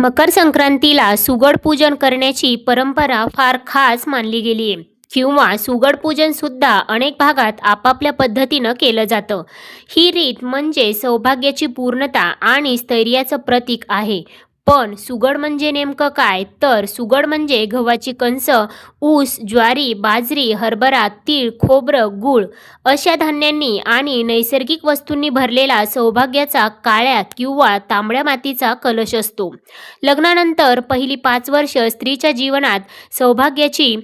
मकर संक्रांतीला सुगड पूजन करण्याची परंपरा फार खास मानली गेली आहे किंवा सुगड पूजन सुद्धा अनेक भागात आपापल्या पद्धतीनं केलं जातं. ही रीत म्हणजे सौभाग्याची पूर्णता आणि स्थैर्याचं प्रतीक आहे. पण सुगड म्हणजे नेमकं काय? तर सुगड म्हणजे गव्हाची कणस, ऊस, ज्वारी, बाजरी, हरभरा, तीळ, खोबरं, गूळ अशा धान्यांनी आणि नैसर्गिक वस्तूंनी भरलेला सौभाग्याचा काळ्या किंवा तांबड्या मातीचा कलश असतो. लग्नानंतर पहिली 5 वर्ष स्त्रीच्या जीवनात सौभाग्याची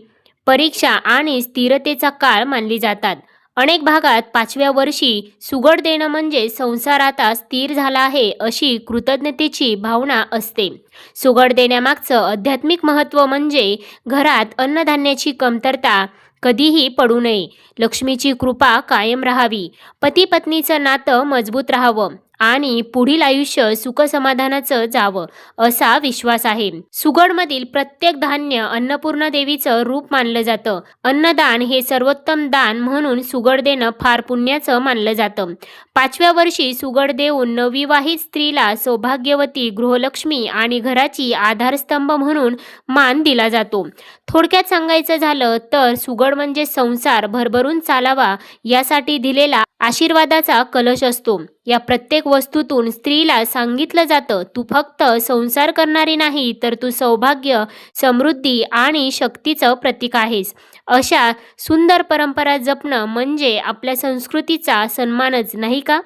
परीक्षा आणि स्थिरतेचा काळ मानली जातात. अनेक भागात 5व्या वर्षी सुगड देणं म्हणजे संसार आता स्थिर झाला आहे अशी कृतज्ञतेची भावना असते. सुगड देण्यामागचं आध्यात्मिक महत्त्व म्हणजे घरात अन्नधान्याची कमतरता कधीही पडू नये, लक्ष्मीची कृपा कायम राहावी, पती पत्नीचं नातं मजबूत राहावं आणि पुढील आयुष्य सुखसमाधानाचं जावं असा विश्वास आहे. सुगडमधील प्रत्येक धान्य अन्नपूर्णा देवीचं रूप मानलं जातं. अन्नदान हे सर्वोत्तम दान म्हणून सुगड देणं फार पुण्याचं मानलं जातं. 5व्या वर्षी सुगड देऊन नवविवाहित स्त्रीला सौभाग्यवती, गृहलक्ष्मी आणि घराची आधारस्तंभ म्हणून मान दिला जातो. थोडक्यात सांगायचं झालं तर सुगड म्हणजे संसार भरभरून चालावा यासाठी दिलेला आशीर्वादाचा कलश असतो. या प्रत्येक वस्तूतून स्त्रीला सांगितलं जातं, तू फक्त संसार करणारी नाही तर तू सौभाग्य, समृद्धी आणि शक्तीचं प्रतीक आहेस. अशा सुंदर परंपरा जपणं म्हणजे आपल्या संस्कृतीचा सन्मानच नाही का?